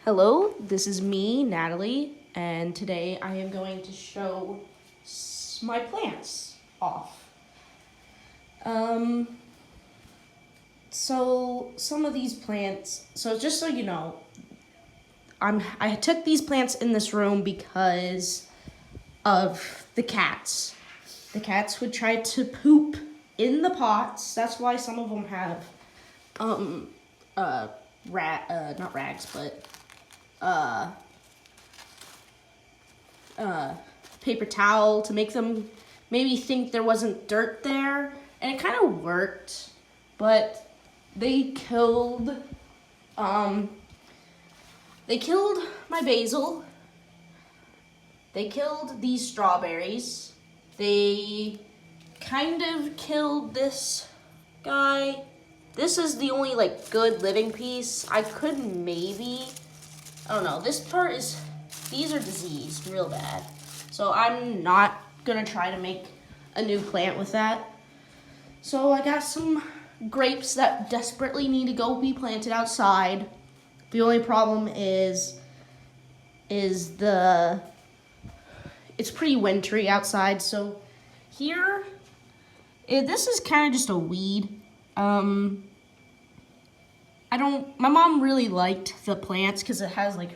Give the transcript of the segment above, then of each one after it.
Hello, this is me, Natalie, and today I am going to show my plants off. Um, so some of these plants, so just so you know, I took these plants in this room because of the cats. The cats would try to poop in the pots. That's why some of them have, um, not rags, but, uh, paper towel to make them maybe think there wasn't dirt there, and it kind of worked, but they killed um they killed my basil. They killed these strawberries. They kind of killed this guy. This is the only like good living piece. I could maybe, I don't know, this part is, these are diseased real bad. So I'm not gonna try to make a new plant with that. So I got some grapes that desperately need to go be planted outside. The only problem is it's pretty wintry outside. So here, this is kind of just a weed. My mom really liked the plants because it has like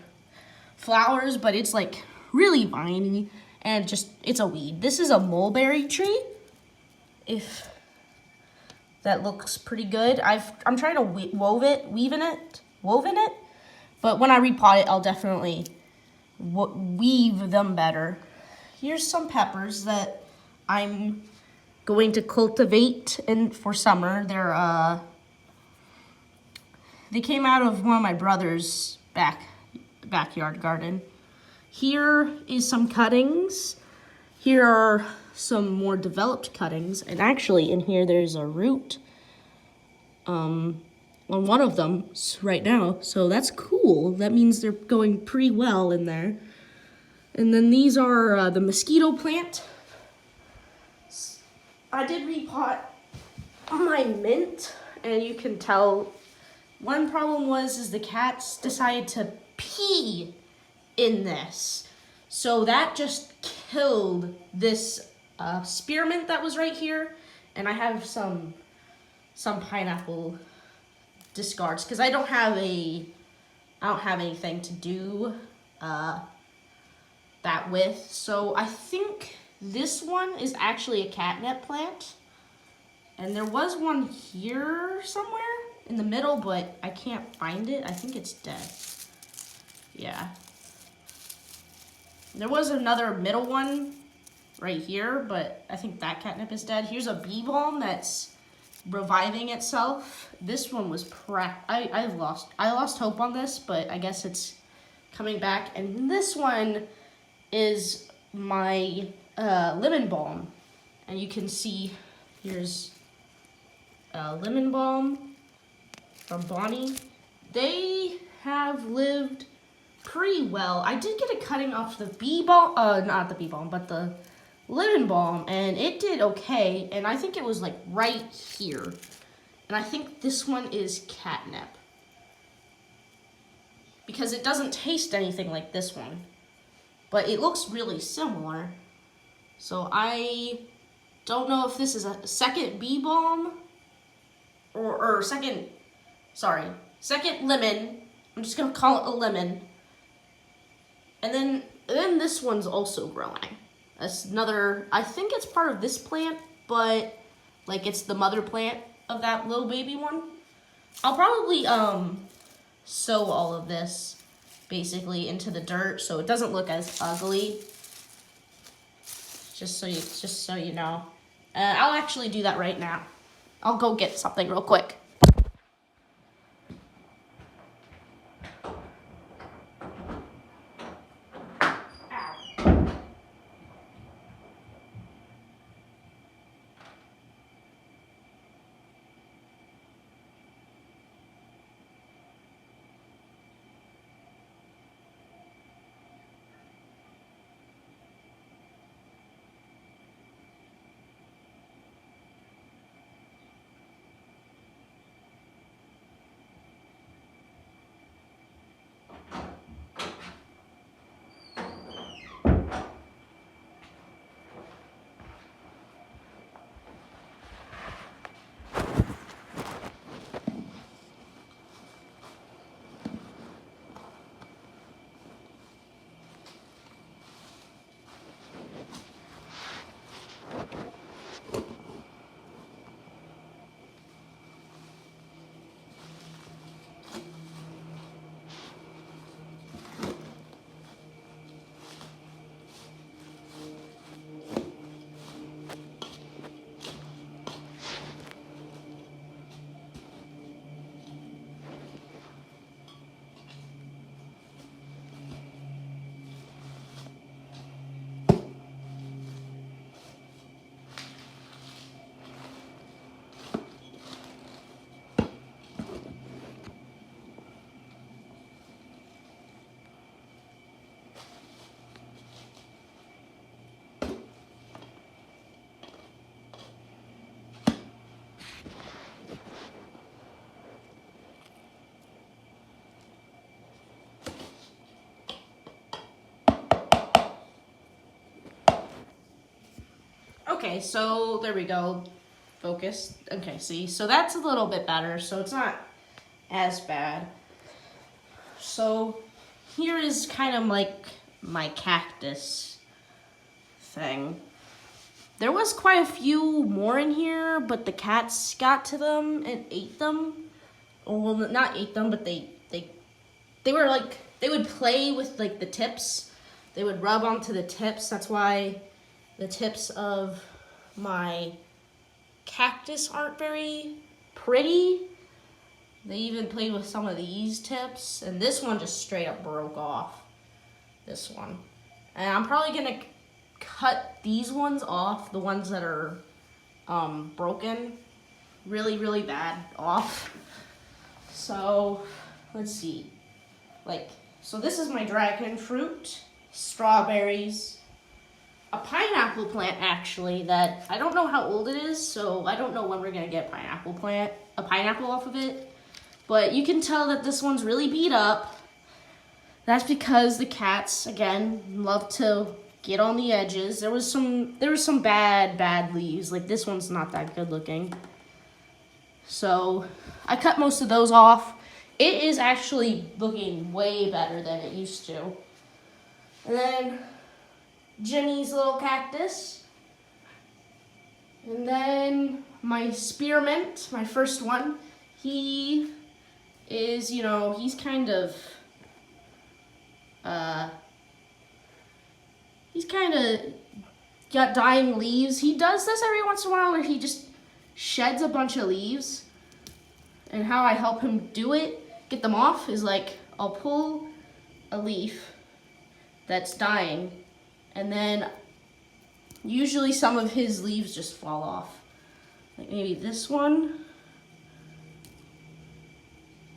flowers, but it's like really viney and it's a weed. This is a mulberry tree. If that looks pretty good. I'm trying to weave in it. But when I repot it, I'll definitely weave them better. Here's some peppers that I'm going to cultivate for summer. They came out of one of my brother's backyard garden. Here is some cuttings. Here are some more developed cuttings, and actually in here there's a root on one of them right now, so that's cool. That means they're going pretty well in there. And then these are the mosquito plant. I did repot my mint, and you can tell one problem is the cats decided to pee in this. So that just killed this spearmint that was right here. And I have some pineapple discards because I don't have anything to do that with. So I think this one is actually a catnip plant. And there was one here somewhere in the middle, but I can't find it. I think it's dead. Yeah. There was another middle one right here, but I think that catnip is dead. Here's a bee balm that's reviving itself. This one was I lost hope on this, but I guess it's coming back. And this one is my lemon balm. And you can see here's lemon balm from Bonnie. They have lived pretty well. I did get a cutting off the bee balm, not the bee balm, but the lemon balm, and it did okay. And I think it was like right here. And I think this one is catnip because it doesn't taste anything like this one, but it looks really similar. So I don't know if this is a second bee balm or second lemon. I'm just gonna call it a lemon. And then this one's also growing. That's another, I think it's part of this plant, but like it's the mother plant of that little baby one. I'll probably sow all of this basically into the dirt so it doesn't look as ugly. Just so you know. I'll actually do that right now. I'll go get something real quick. Okay, so there we go. Focus. Okay, see, so that's a little bit better, so it's not as bad. So here is kind of like my cactus thing. There was quite a few more in here, but the cats got to them and ate them. Well, not ate them, but they were like, they would play with like the tips. They would rub onto the tips. That's why the tips of my cactus aren't very pretty. They even played with some of these tips, and this one just straight up broke off. This one. And I'm probably gonna cut these ones off, the ones that are broken, really, really bad off. So, let's see. So this is my dragon fruit, strawberries, a pineapple plant actually that I don't know how old it is, so I don't know when we're gonna get a pineapple off of it. But you can tell that this one's really beat up. That's because the cats, again, love to get on the edges. There was some bad leaves. Like this one's not that good looking. So I cut most of those off. It is actually looking way better than it used to. And then Jimmy's little cactus. And then my spearmint, my first one. He is, he's kind of got dying leaves. He does this every once in a while where he just sheds a bunch of leaves. And how I help him do it, get them off, is like I'll pull a leaf that's dying, and then usually some of his leaves just fall off. Like maybe this one.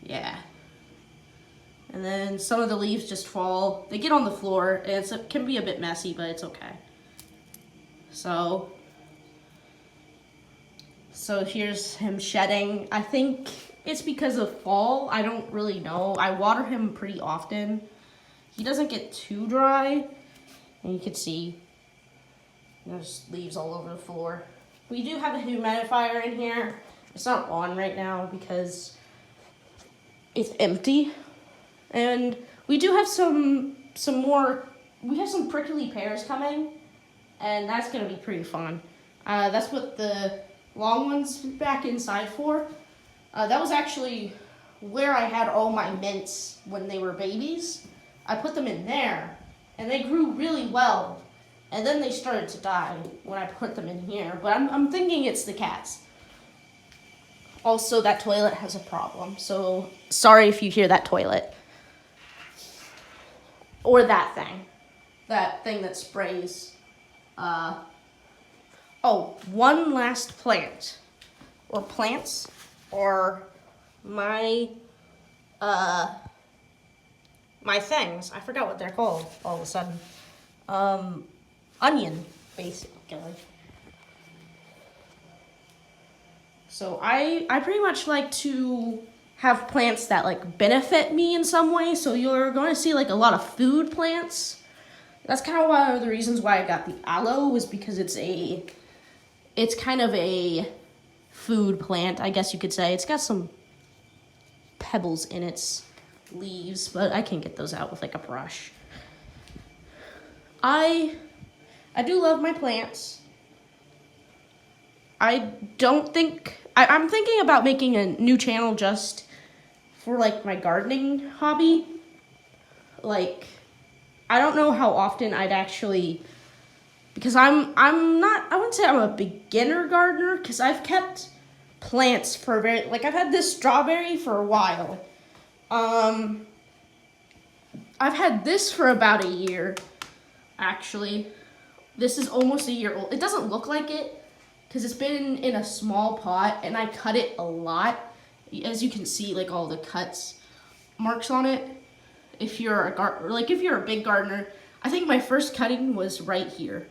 Yeah. And then some of the leaves just fall. They get on the floor, and it can be a bit messy, but it's okay. So here's him shedding. I think it's because of fall. I don't really know. I water him pretty often. He doesn't get too dry. And you can see there's leaves all over the floor. We do have a humidifier in here. It's not on right now because it's empty. And we do have some more, we have some prickly pears coming, and that's gonna be pretty fun. That's what the long ones back inside for. That was actually where I had all my mints when they were babies. I put them in there, and they grew really well. And then they started to die when I put them in here. But I'm thinking it's the cats. Also, that toilet has a problem, so sorry if you hear that toilet. Or that thing. That thing that sprays. Oh, one last plant. Or plants. Or my things. I forgot what they're called all of a sudden. Onion, basically. So I pretty much like to have plants that like benefit me in some way. So you're going to see like a lot of food plants. That's kind of one of the reasons why I got the aloe, was because it's kind of a food plant, I guess you could say. It's got some pebbles in its leaves, but I can get those out with like a brush. I do love my plants. I'm thinking about making a new channel just for like my gardening hobby. Like, I don't know how often I'd actually, because I wouldn't say I'm a beginner gardener, because I've kept plants for I've had this strawberry for a while. I've had this for about a year, actually. This is almost a year old. It doesn't look like it, because it's been in a small pot, and I cut it a lot. As you can see, like all the marks on it. If you're a big gardener, I think my first cutting was right here.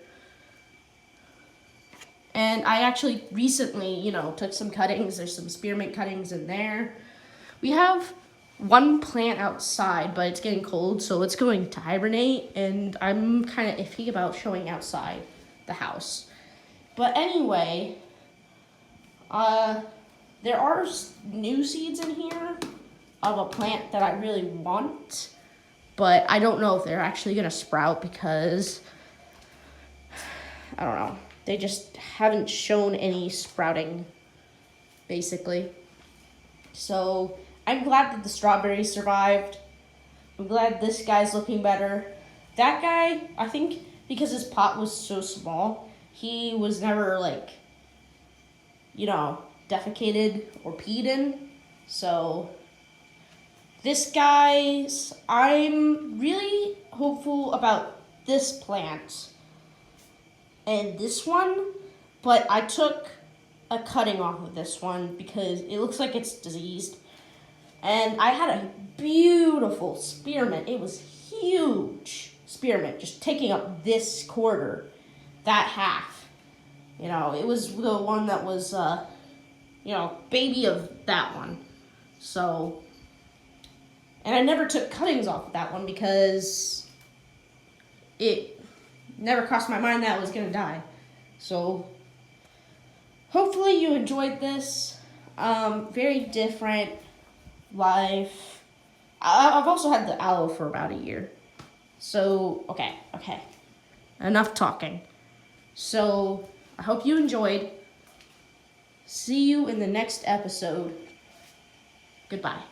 And I actually recently, took some cuttings. There's some spearmint cuttings in there. We have one plant outside, but it's getting cold, so it's going to hibernate, and I'm kind of iffy about showing outside the house. But anyway, there are new seeds in here of a plant that I really want, but I don't know if they're actually gonna sprout because, I don't know, they just haven't shown any sprouting, basically. So I'm glad that the strawberries survived. I'm glad this guy's looking better. That guy, I think because his pot was so small, he was never like, defecated or peed in. So this guy's, I'm really hopeful about this plant and this one, but I took a cutting off of this one because it looks like it's diseased. And I had a beautiful spearmint. It was huge spearmint, just taking up this quarter, that half. It was the one that was, baby of that one. So, and I never took cuttings off of that one because it never crossed my mind that it was gonna die. So, hopefully you enjoyed this. Very different life. I've also had the aloe for about a year. So, okay. Enough talking. So, I hope you enjoyed. See you in the next episode. Goodbye.